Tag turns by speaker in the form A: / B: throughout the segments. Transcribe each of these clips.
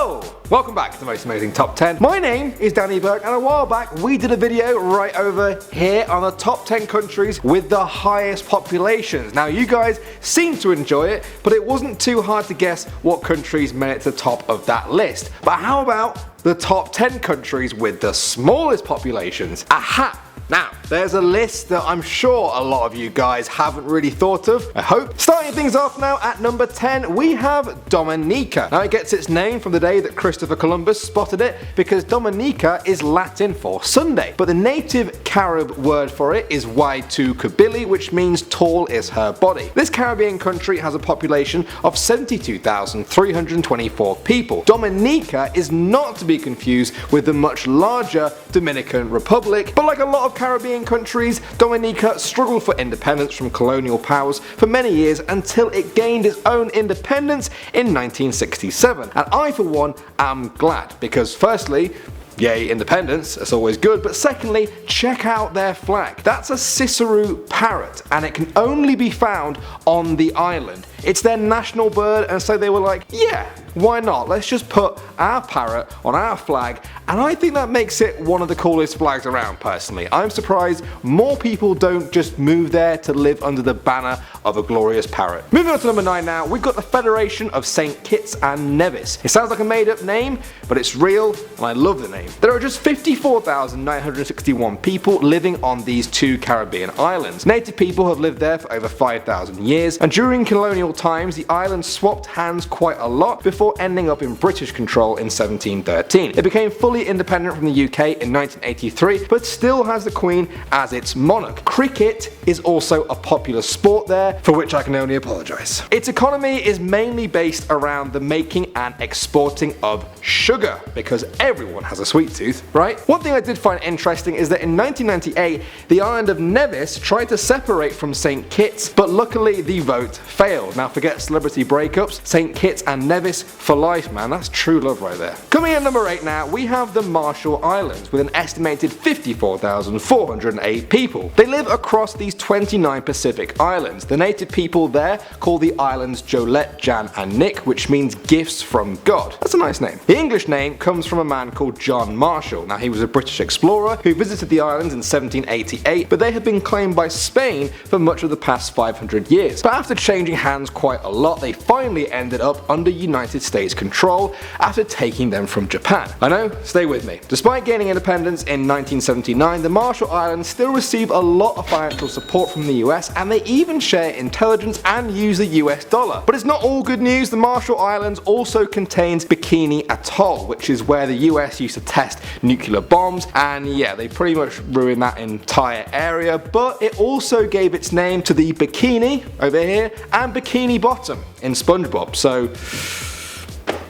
A: Hello! Welcome back to the Most Amazing Top 10. My name is Danny Burke, and a while back we did a video right over here on the top 10 countries with the highest populations. Now you guys seemed to enjoy it, but it wasn't too hard to guess what countries made it to the top of that list. But how about the top 10 countries with the smallest populations? Aha! Now, there's a list that I'm sure a lot of you guys haven't really thought of, I hope. Starting things off now at number 10, we have Dominica. Now it gets its name from the day that Christopher Columbus spotted it, because Dominica is Latin for Sunday. But the native Carib word for it is Waitukubili, which means tall is her body. This Caribbean country has a population of 72,324 people. Dominica is not to be confused with the much larger Dominican Republic, but like a lot of Caribbean countries, Dominica struggled for independence from colonial powers for many years until it gained its own independence in 1967. And I for one am glad, because firstly, yay independence, that's always good, but secondly, check out their flag. That's a Ciceroo parrot, and it can only be found on the island. It's their national bird, and so they were like, yeah, why not? Let's just put our parrot on our flag, and I think that makes it one of the coolest flags around personally. I'm surprised more people don't just move there to live under the banner of a glorious parrot. Moving on to number 9 now, we've got the Federation of St. Kitts and Nevis. It sounds like a made up name, but it's real, and I love the name. There are just 54,961 people living on these two Caribbean islands. Native people have lived there for over 5,000 years, and during colonial times the island swapped hands quite a lot before ending up in British control in 1713. It became fully independent from the UK in 1983, but still has the Queen as its monarch. Cricket is also a popular sport there, for which I can only apologise. Its economy is mainly based around the making and exporting of sugar, because everyone has a sweet tooth, right? One thing I did find interesting is that in 1998 the island of Nevis tried to separate from St. Kitts, but luckily the vote failed. Now forget celebrity breakups, St. Kitts and Nevis for life, man, that's true love right there. Coming in at number 8 now, we have the Marshall Islands with an estimated 54,408 people. They live across these 29 Pacific islands. The native people there call the islands Jolette, Jan and Nick, which means gifts from God. That's a nice name. The English name comes from a man called John Marshall. Now he was a British explorer who visited the islands in 1788, but they have been claimed by Spain for much of the past 500 years. But after changing hands quite a lot, they finally ended up under United States control after taking them from Japan. I know, stay with me. Despite gaining independence in 1979, the Marshall Islands still receive a lot of financial support from the US, and they even share intelligence and use the US dollar. But it's not all good news. The Marshall Islands also contains Bikini Atoll, which is where the US used to test nuclear bombs, and yeah, they pretty much ruined that entire area, but it also gave its name to the bikini over here and Bikini Bottom in SpongeBob, so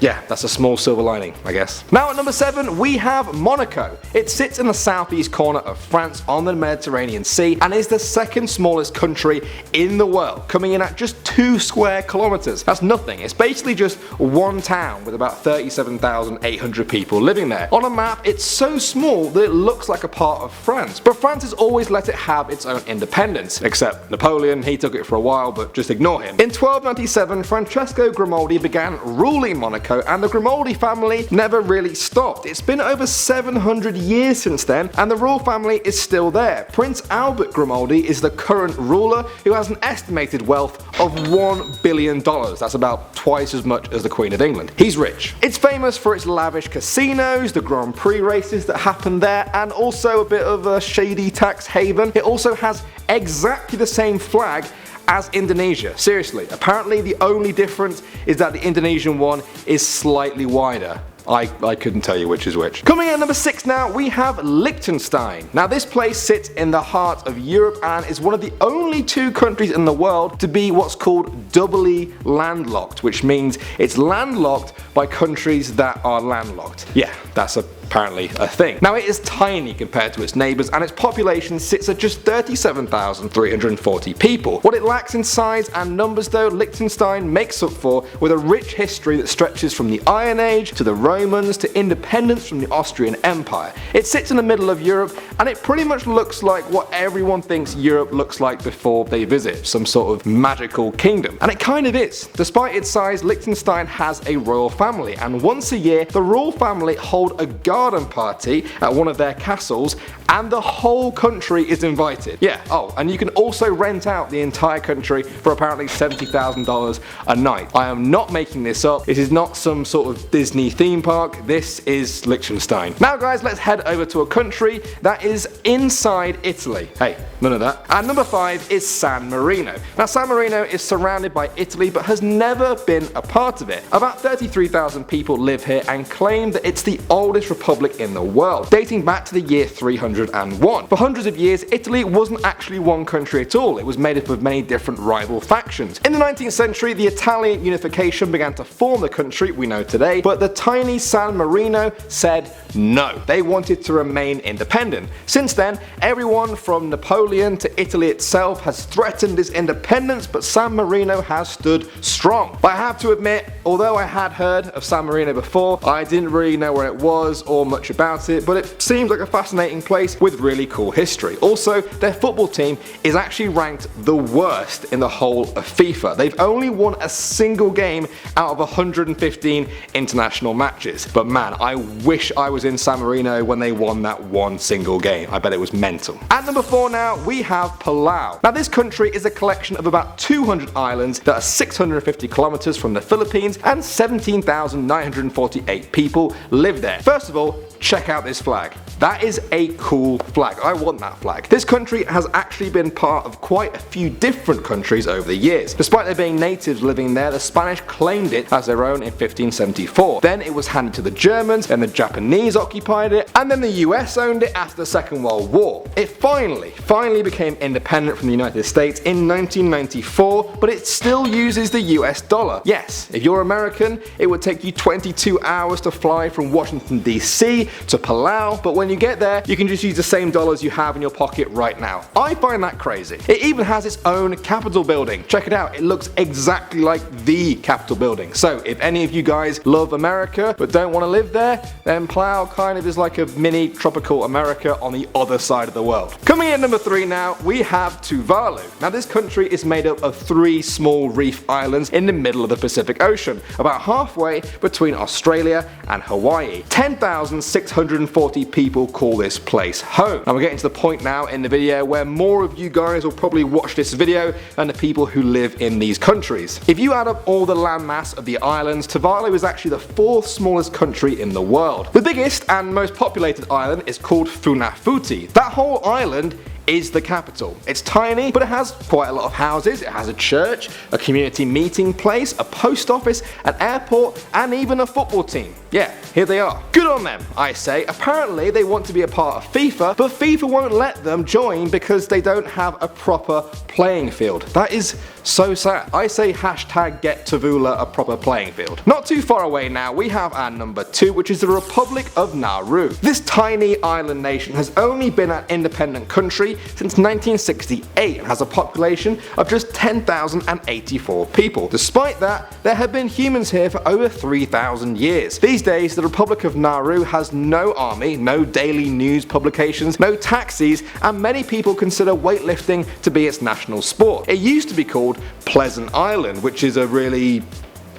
A: yeah, that's a small silver lining, I guess. Now at number 7, we have Monaco. It sits in the southeast corner of France on the Mediterranean Sea and is the second smallest country in the world, coming in at just 2 square kilometers. That's nothing. It's basically just one town with about 37,800 people living there. On a map, it's so small that it looks like a part of France, but France has always let it have its own independence, except Napoleon. He took it for a while, but just ignore him. In 1297, Francesco Grimaldi began ruling Monaco, and the Grimaldi family never really stopped. It's been over 700 years since then, and the royal family is still there. Prince Albert Grimaldi is the current ruler, who has an estimated wealth of $1 billion. That's about twice as much as the Queen of England. He's rich. It's famous for its lavish casinos, the Grand Prix races that happen there, and also a bit of a shady tax haven. It also has exactly the same flag as Indonesia. Seriously, apparently the only difference is that the Indonesian one is slightly wider. I couldn't tell you which is which. Coming in at number 6 now, we have Liechtenstein. Now this place sits in the heart of Europe and is one of the only 2 countries in the world to be what's called doubly landlocked, which means it's landlocked by countries that are landlocked. Yeah, that's a apparently a thing. Now it is tiny compared to its neighbours, and its population sits at just 37,340 people. What it lacks in size and numbers though, Liechtenstein makes up for with a rich history that stretches from the Iron Age to the Romans to independence from the Austrian Empire. It sits in the middle of Europe, and it pretty much looks like what everyone thinks Europe looks like before they visit, some sort of magical kingdom. And it kind of is. Despite its size, Liechtenstein has a royal family, and once a year the royal family hold a garden party at one of their castles, and the whole country is invited. Yeah, oh, and you can also rent out the entire country for apparently $70,000 a night. I am not making this up. This is not some sort of Disney theme park. This is Liechtenstein. Now guys, let's head over to a country that is inside Italy. Hey, none of that. And number 5 is San Marino. Now San Marino is surrounded by Italy but has never been a part of it. About 33,000 people live here and claim that it's the oldest republic in the world, dating back to the year 301. For hundreds of years, Italy wasn't actually one country at all. It was made up of many different rival factions. In the 19th century, the Italian unification began to form the country we know today, but the tiny San Marino said no. They wanted to remain independent. Since then, everyone from Napoleon to Italy itself has threatened its independence, but San Marino has stood strong. But I have to admit, although I had heard of San Marino before, I didn't really know where it was or much about it, but it seems like a fascinating place with really cool history. Also, their football team is actually ranked the worst in the whole of FIFA. They've only won a single game out of 115 international matches. But man, I wish I was in San Marino when they won that one single game. I bet it was mental. At number 4 now, we have Palau. Now this country is a collection of about 200 islands that are 650 kilometers from the Philippines, and 17,948 people live there. First of all, check out this flag. That is a cool flag. I want that flag. This country has actually been part of quite a few different countries over the years. Despite there being natives living there, the Spanish claimed it as their own in 1574. Then it was handed to the Germans, then the Japanese occupied it, and then the US owned it after the Second World War. It finally became independent from the United States in 1994, but it still uses the US dollar. Yes, if you're American, it would take you 22 hours to fly from Washington DC to Palau, but when you get there, you can just use the same dollars you have in your pocket right now. I find that crazy. It even has its own Capitol building. Check it out, it looks exactly like the Capitol building. So if any of you guys love America but don't want to live there, then Palau kind of is like a mini tropical America on the other side of the world. Coming in at number 3 now, we have Tuvalu. Now this country is made up of 3 small reef islands in the middle of the Pacific Ocean, about halfway between Australia and Hawaii. 10,640 people call this place home. Now we're getting to the point now in the video where more of you guys will probably watch this video than the people who live in these countries. If you add up all the landmass of the islands, Tuvalu is actually the 4th smallest country in the world. The biggest and most populated island is called Funafuti. That whole island is the capital. It's tiny, but it has quite a lot of houses. It has a church, a community meeting place, a post office, an airport, and even a football team. Yeah, here they are. Good on them, I say. Apparently they want to be a part of FIFA, but FIFA won't let them join because they don't have a proper playing field. That is so sad. I say hashtag get Tuvalu a proper playing field. Not too far away now, we have our number 2, which is the Republic of Nauru. This tiny island nation has only been an independent country since 1968 and has a population of just 10,084 people. Despite that, there have been humans here for over 3,000 years. These days, the Republic of Nauru has no army, no daily news publications, no taxis, and many people consider weightlifting to be its national sport. It used to be called Pleasant Island, which is a really,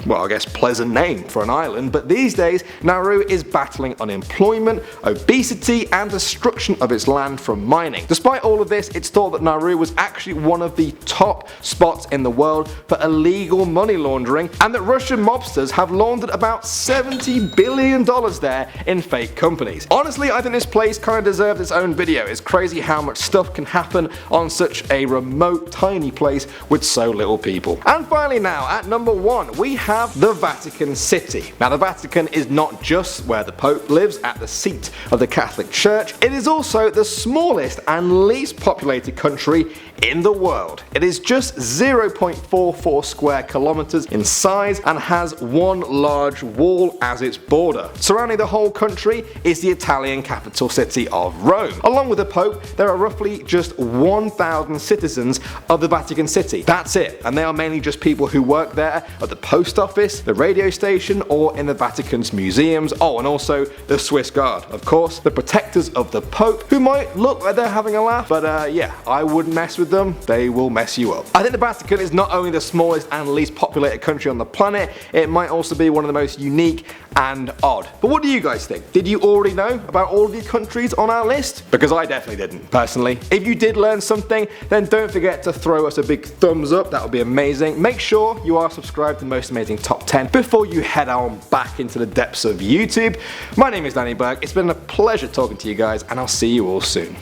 A: well, I guess pleasant name for an island, but these days Nauru is battling unemployment, obesity, and destruction of its land from mining. Despite all of this, it's thought that Nauru was actually one of the top spots in the world for illegal money laundering, and that Russian mobsters have laundered about $70 billion there in fake companies. Honestly, I think this place kind of deserves its own video. It's crazy how much stuff can happen on such a remote, tiny place with so little people. And finally now, at number 1, we have have the Vatican City. Now the Vatican is not just where the Pope lives at the seat of the Catholic Church, it is also the smallest and least populated country in the world. It is just 0.44 square kilometers in size and has one large wall as its border. Surrounding the whole country is the Italian capital city of Rome. Along with the Pope, there are roughly just 1,000 citizens of the Vatican City. That's it, and they are mainly just people who work there at the post office, the radio station, or in the Vatican's museums. Oh, and also the Swiss Guard, of course, the protectors of the Pope, who might look like they're having a laugh, but yeah, I wouldn't mess with them, they will mess you up. I think the Vatican is not only the smallest and least populated country on the planet, it might also be one of the most unique and odd. But what do you guys think? Did you already know about all of these countries on our list? Because I definitely didn't, personally. If you did learn something, then don't forget to throw us a big thumbs up, that would be amazing. Make sure you are subscribed to Most Amazing Top 10 before you head on back into the depths of YouTube. My name is Danny Berg, it's been a pleasure talking to you guys, and I'll see you all soon.